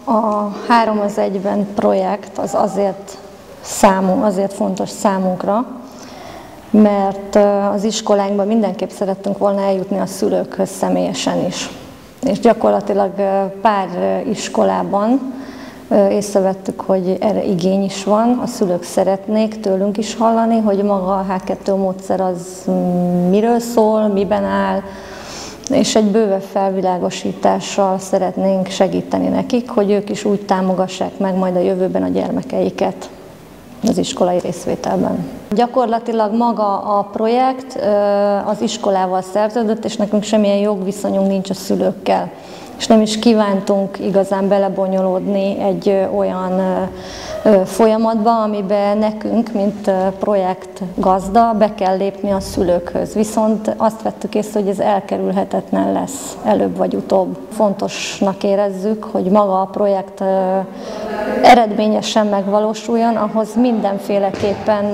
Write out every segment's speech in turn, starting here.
A 3 az 1-ben projekt az azért fontos számunkra, mert az iskolánkban mindenképp szerettünk volna eljutni a szülőkhöz személyesen is. És gyakorlatilag pár iskolában észrevettük, hogy erre igény is van, a szülők szeretnék tőlünk is hallani, hogy maga a H2O módszer az miről szól, miben áll, és egy bővebb felvilágosítással szeretnénk segíteni nekik, hogy ők is úgy támogassák meg majd a jövőben a gyermekeiket az iskolai részvételben. Gyakorlatilag maga a projekt az iskolával szerződött, és nekünk semmilyen jogviszonyunk nincs a szülőkkel. És nem is kívántunk igazán belebonyolódni egy olyan folyamatba, amiben nekünk, mint projektgazda, be kell lépni a szülőkhöz. Viszont azt vettük észre, hogy ez elkerülhetetlen lesz előbb vagy utóbb. Fontosnak érezzük, hogy maga a projekt eredményesen megvalósuljon, ahhoz mindenféleképpen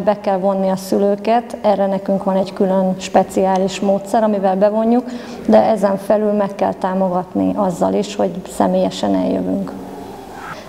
be kell vonni a szülőket. Erre nekünk van egy külön speciális módszer, amivel bevonjuk, de ezen felül meg kell támogatni azzal is, hogy személyesen eljövünk.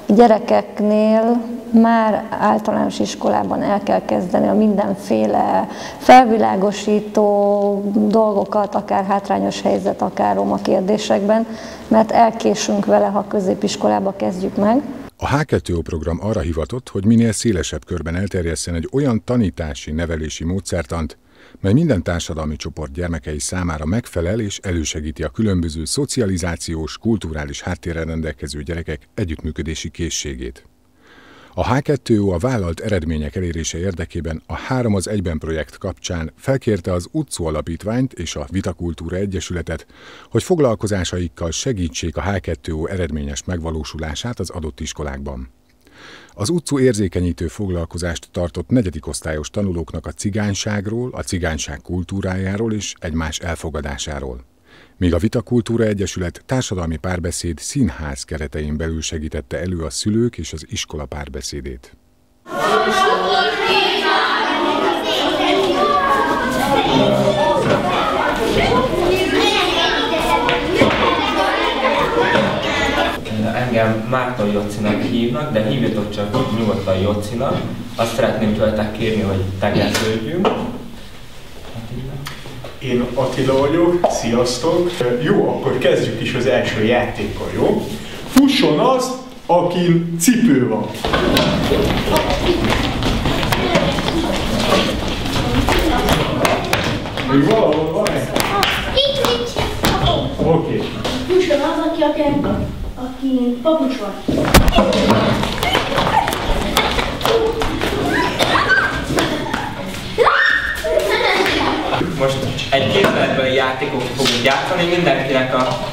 A gyerekeknél már általános iskolában el kell kezdeni a mindenféle felvilágosító dolgokat, akár hátrányos helyzet, akár roma kérdésekben, mert elkésünk vele, ha középiskolába kezdjük meg. A H2O program arra hivatott, hogy minél szélesebb körben elterjesszen egy olyan tanítási, nevelési módszertant, mely minden társadalmi csoport gyermekei számára megfelel és elősegíti a különböző szocializációs, kulturális háttérrel rendelkező gyerekek együttműködési készségét. A H2O a vállalt eredmények elérése érdekében a 3 az 1-ben projekt kapcsán felkérte az UCCO Alapítványt és a Vitakultúra Egyesületet, hogy foglalkozásaikkal segítsék a H2O eredményes megvalósulását az adott iskolákban. Az UCCO érzékenyítő foglalkozást tartott 4. osztályos tanulóknak a cigányságról, a cigányság kultúrájáról és egymás elfogadásáról. Míg a Vitakultúra Egyesület társadalmi párbeszéd színház keretein belül segítette elő a szülők és az iskola párbeszédét. Engem Márton Jocinak hívnak, de hívjatok csak nyugodtan Jocinak. Azt szeretném tőletek kérni, hogy tegeződjünk. Én Attila vagyok, sziasztok! Jó, akkor kezdjük is az első játékkal, jó? Fusson az, akin cipő van. Még valahol van-e? Oké. Fusson az, aki papucs van. Most egy képzeletbeli játékot fogunk játszani, mindenkinek a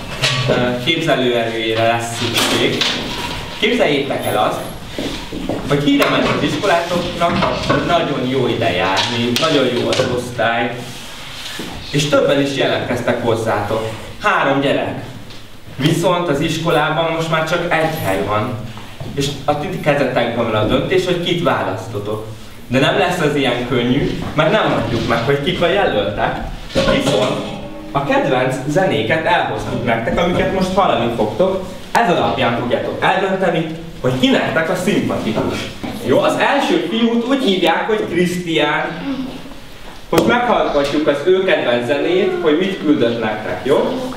képzelőerőjére lesz szükség. Képzeljétek el azt, hogy híre ment az iskolátoknak, hogy nagyon jó ide járni, nagyon jó az osztály, és többen is jelentkeztek hozzátok. 3 gyerek. Viszont az iskolában most már csak egy hely van, és a ti kezetekben van a döntés, hogy kit választotok. De nem lesz az ilyen könnyű, mert nem mondjuk meg, hogy kik a jelöltek. Viszont a kedvenc zenéket elhoztuk nektek, amiket most hallani fogtok. Ez alapján fogjátok eldönteni, hogy ki nektek a szimpatikus. Jó, az első fiút úgy hívják, hogy Krisztián. Most meghallgatjuk az ő kedvenc zenét, hogy mit küldött nektek, jó?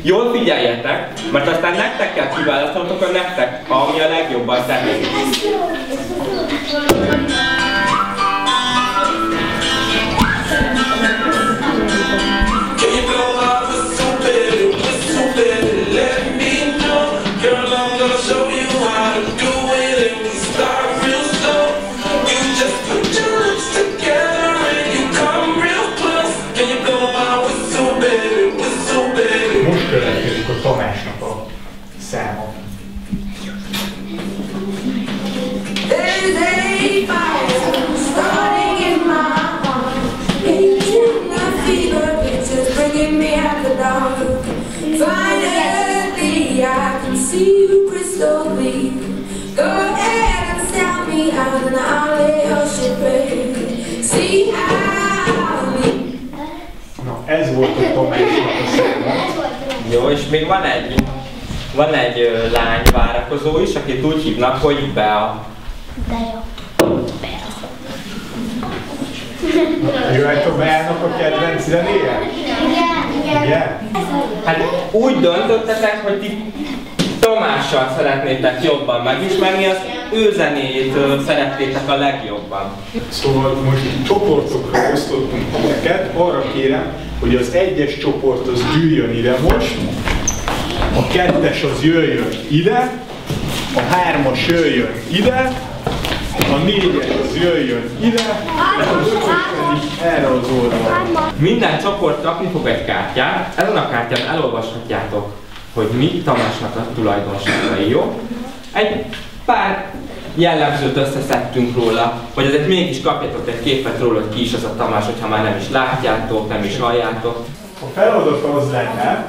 Jól figyeljetek, mert aztán nektek kell kiválasztanotok a nektek, ami a legjobban tetszett. Most következik a Tamásnak a száma. Na, ez volt a Tamásnak a száma. Jó, és még van egy. Van egy lány várakozó is, akit úgy hívnak, hogy Bea. Jöhet a Beának a kedvenc zenéje? Igen. Hát úgy döntöttetek, hogy ti Tamással szeretnétek jobban megismerni, az ő zenéjét szeretnétek a legjobban. Szóval most csoportokra osztottunk titeket, arra kérem, hogy az 1-es csoport az gyűjjön ide most, a 2-es az jöjjön ide, a 3-as jöjjön ide, a 4-es az jöjjön ide, az 5-ös pedig erre az oldalra. Minden csoport kapni fog egy kártyát, ezen a kártyán elolvashatjátok, hogy mi Tamásnak a tulajdonságai, jó? Egy pár jellemzőt összeszedtünk róla, hogy azért mégis kapjatok egy képet róla, hogy ki is az a Tamás, hogyha már nem is látjátok, nem is halljátok. A feladat az lenne,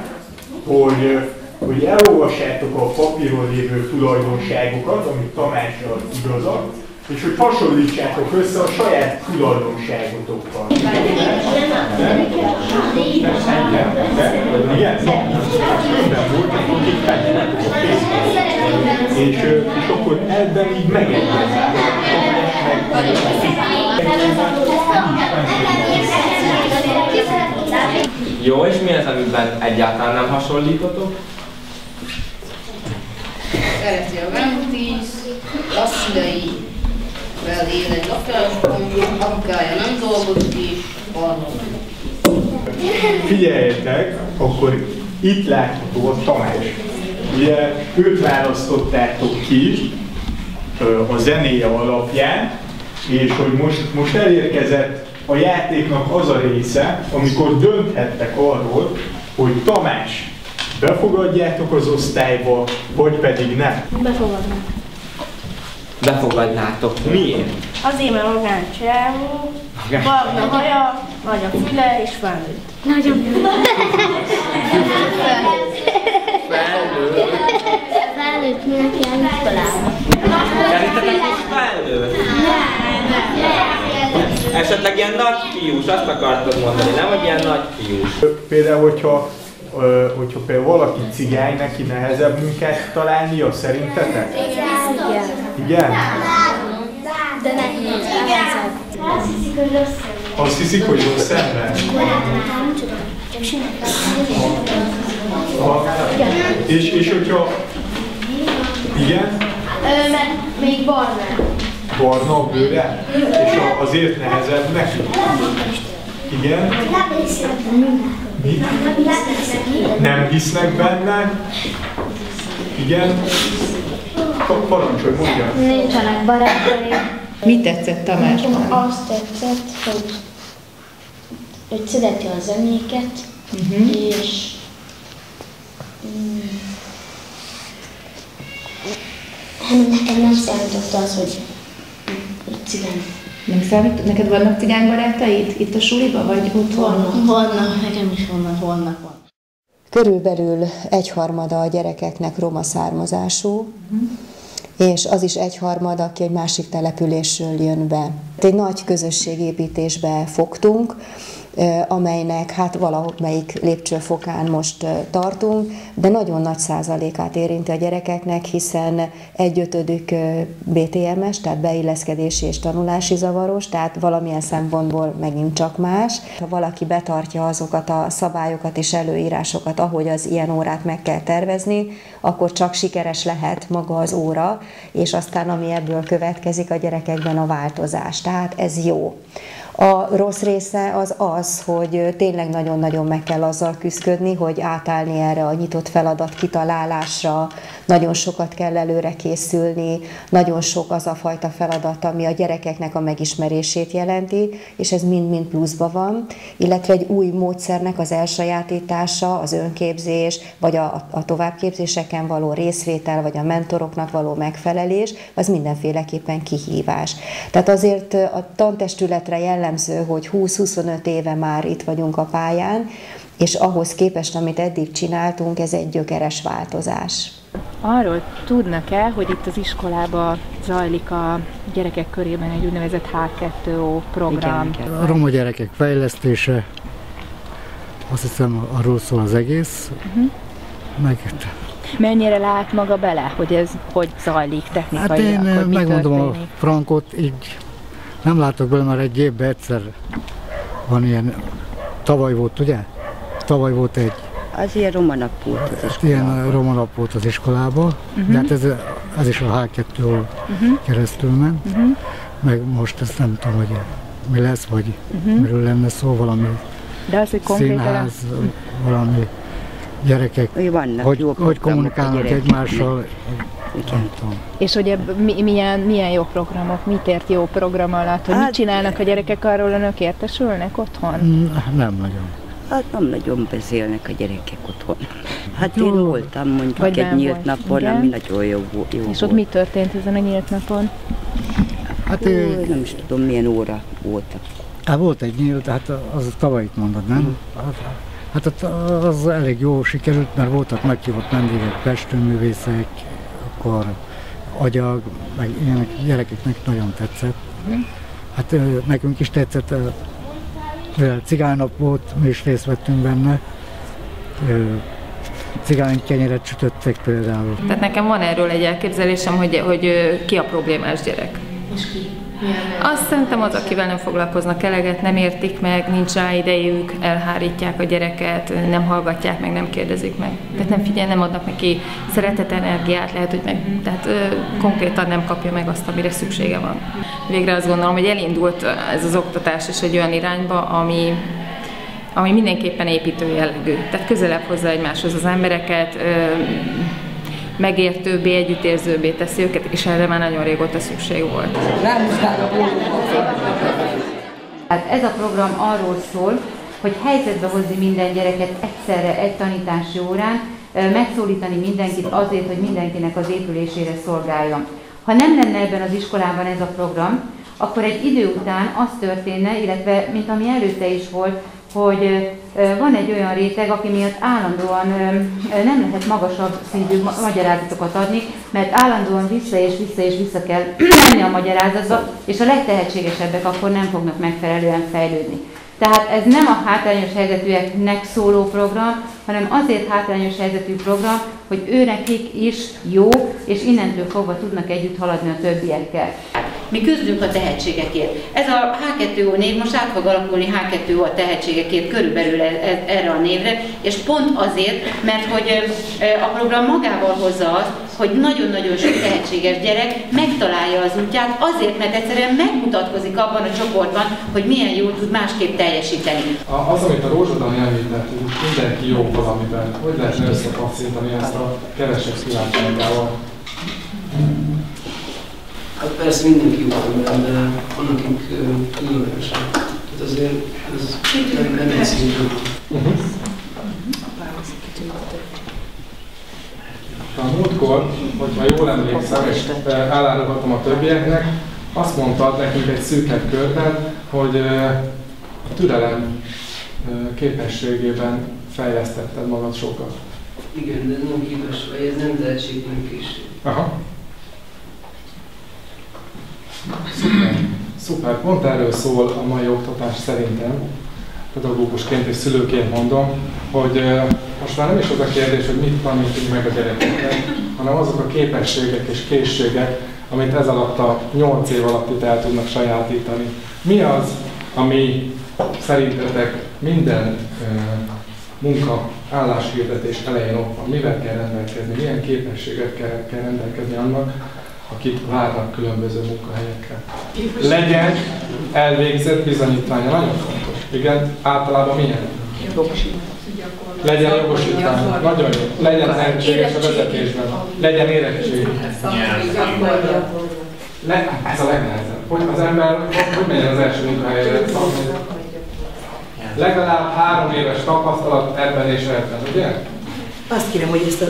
hogy elolvassátok a papíron lévő tulajdonságokat, amik Tamással igazak, és hogy hasonlítsátok össze a saját tulajdonságotokkal. És akkor ebben így megegyeznek. Jó, és mi az, amiben egyáltalán nem hasonlítotok? Szereti a Valentis, a szüleivel él egy lakásban, apukája nem dolgozik is, Figyeljetek, akkor itt látható a Tamás. Ugye őt választottátok ki a zenéje alapján, és hogy most elérkezett a játéknak az a része, amikor dönthettek arról, hogy Tamás, befogadjátok az osztályba, vagy pedig nem. Befogadnak. Befogadnátok. Miért? Azért, mert magán csávó, barna haja, nagy a füle és felnőtt. Nagyon jó. Felnőtt mindenki jár iskolába. Szerintetek is felnőtt? Esetleg ilyen nagyfiús, azt akartad mondani, nem, hogy ilyen nagyfiús. Például, hogyha például valaki cigány, neki nehezebb munkát találnia, szerintetek? Igen? De nehéz. Azt hiszik, hogy rossz ember. Azt hiszik, hogy rossz ember? Nem tudom. Csak És hogyha... Igen? Mert még barna. Barna a bőre? És azért nehezebb neki? Igen? Nem hisznek benne? Igen? Parancsolj, mondja! Nincsenek barátai. Mi tetszett Tamásban? Azt tetszett, hogy szereti a zenéket, és nekem nem számított az, hogy cigány. Nem számít? Neked vannak cigány barátaid itt a suliba, vagy otthon? Vannak, nekem is vannak. Körülbelül 1/3 a gyerekeknek roma származású, és az is 1/3, aki egy másik településről jön be. Egy nagy közösségépítésbe fogtunk, amelynek hát valamelyik lépcsőfokán most tartunk, de nagyon nagy százalékát érinti a gyerekeknek, hiszen 1/5 BTMS, tehát beilleszkedési és tanulási zavaros, tehát valamilyen szempontból megint csak más. Ha valaki betartja azokat a szabályokat és előírásokat, ahogy az ilyen órát meg kell tervezni, akkor csak sikeres lehet maga az óra, és aztán ami ebből következik a gyerekekben a változás. Tehát ez jó. A rossz része az, hogy tényleg nagyon-nagyon meg kell azzal küzdködni, hogy átállni erre a nyitott feladat kitalálásra, nagyon sokat kell előre készülni, nagyon sok az a fajta feladat, ami a gyerekeknek a megismerését jelenti, és ez mind-mind pluszban van, illetve egy új módszernek az elsajátítása, az önképzés, vagy a továbbképzéseken való részvétel, vagy a mentoroknak való megfelelés, az mindenféleképpen kihívás. Tehát azért a tantestületre jellemző, hogy 20-25 éve már itt vagyunk a pályán, és ahhoz képest, amit eddig csináltunk, ez egy gyökeres változás. Arról tudnak-e, hogy itt az iskolában zajlik a gyerekek körében egy úgynevezett H2O program? Igen. A roma gyerekek fejlesztése, azt hiszem arról szól az egész, meg Mennyire lát maga bele, hogy ez hogy zajlik technikailag? Hát én megmondom a frankot, így nem látok bele, mert egy évben egyszer van ilyen, tavaly volt, ugye? Tavaly volt egy... Az ilyen roma nap volt az iskolában. Ilyen roma nap volt az iskolában, de hát ez is a H2-on keresztül ment, meg most ezt nem tudom, hogy mi lesz, vagy miről lenne szó, valami de az, hogy színház, valami gyerekek, hogy kommunikálnak egymással. És hogy milyen jó programok, mit ért jó program alatt, hogy mit csinálnak a gyerekek, arról önök értesülnek otthon? Nem nagyon. Hát nem nagyon beszélnek a gyerekek otthon. Hát én voltam mondjuk egy nyílt napon, ami nagyon jó volt. És ott mi történt ezen a nyílt napon? Hát nem is tudom, milyen óra voltak. Hát volt egy nyílt, hát az tavalyit mondod, nem? Hát az elég jó sikerült, mert voltak meghívott vendégek, festőművészek, akkor agyag, meg ilyenek gyerekeknek nagyon tetszett. Hát nekünk is tetszett, cigánynap volt, mi is részt vettünk benne. Cigánykenyeret sütöttek például. Tehát nekem van erről egy elképzelésem, hogy ki a problémás gyerek. És ki? Azt szerintem az, akivel nem foglalkoznak eleget, nem értik meg, nincs rá idejük, elhárítják a gyereket, nem hallgatják meg, nem kérdezik meg. Tehát nem adnak neki szeretet, energiát, lehet, hogy tehát konkrétan nem kapja meg azt, amire szüksége van. Végre azt gondolom, hogy elindult ez az oktatás is egy olyan irányba, ami mindenképpen építő jellegű. Tehát közelebb hozza egymáshoz az embereket, megértőbbé, együttérzőbbé teszi őket, és erre már nagyon régóta szükség volt. Hát ez a program arról szól, hogy helyzetbe hozni minden gyereket egyszerre egy tanítási órán, megszólítani mindenkit azért, hogy mindenkinek az épülésére szolgáljon. Ha nem lenne ebben az iskolában ez a program, akkor egy idő után az történne, illetve mint ami előtte is volt, hogy van egy olyan réteg, aki miatt állandóan nem lehet magasabb szintű magyarázatokat adni, mert állandóan vissza kell menni a magyarázatba, és a legtehetségesebbek akkor nem fognak megfelelően fejlődni. Tehát ez nem a hátrányos helyzetűeknek szóló program, hanem azért hátrányos helyzetű program, hogy őnekik is jó, és innentől fogva tudnak együtt haladni a többiekkel. Mi küzdünk a tehetségekért. Ez a H2O név most át fog alakulni H2O a tehetségekért körülbelül erre a névre, és pont azért, mert hogy a program magával hozza azt, hogy nagyon-nagyon sok tehetséges gyerek megtalálja az útját, azért, mert egyszerűen megmutatkozik abban a csoportban, hogy milyen jól tud másképp teljesíteni. Az, amit a Rózsadan említett, mindenki jó valamiben, hogy lehetne összepasszintani ezt a kevesebb szívásságával? Hát persze mindenki jó valamiben, de annak különösen. Tehát azért ez nem egy szintű. A múltkor, hogyha jól emlékszem, és elárulhatom a többieknek, azt mondtad nekünk egy szűkebb körben, hogy a türelem képességében fejlesztetted magad sokat. Igen, de nem képes, vagy ez nem tehetség, nem készség. Aha. Szuper. Szuper. Pont erről szól a mai oktatás szerintem, pedagógusként és szülőként mondom, hogy most már nem is az a kérdés, hogy mit tanítunk meg a gyerekeknek, hanem azok a képességek és készségek, amit ez alatt a 8 év alatt itt el tudnak sajátítani. Mi az, ami szerintetek minden munka álláshirdetés elején ott van? Mivel kell rendelkezni? Milyen képességet kell rendelkezni annak, akit várnak különböző munkahelyekre? Legyen elvégzett bizonyítványa, nagyon fontos. Igen, általában milyen? Legyen jogosítvány, nagyon jó. Legyen tehetséges a vezetésben. Legyen érettség. Ez a legnehezebb. Hogy az ember, hogy menjen az első munkahelyre? Legalább 3 éves tapasztalat ebben és ebben, ugye? Azt kérem, hogy ezt a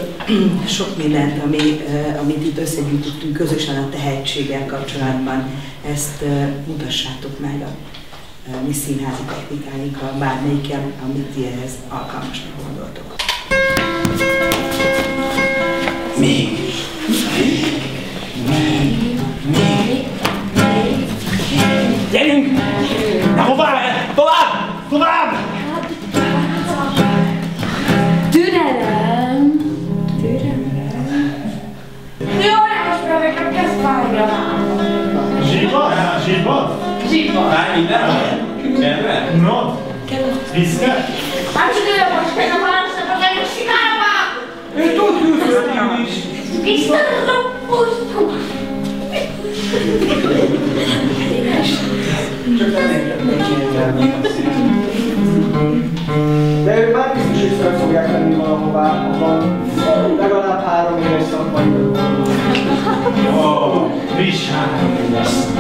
sok mindent, amit itt összegyűjtöttünk közösen a tehetséggel kapcsolatban, ezt mutassátok meg a mi színházi technikáinkkal, bármelyikkel, amit ti ehhez alkalmasnak gondoltok. Gyerünk! Na hová? Tovább! Tovább! Türelem! Türelem! Viszne? Hát csak olyan most ez a választnak az erősikába! Ő tud küzdeni is! Istenem, a pusztuk! Csak nem engednek ilyen. De ők már biztos, hogy fel fogják lenni valahová, abban legalább 3 éves szakmai. Jó, friss 3 éves.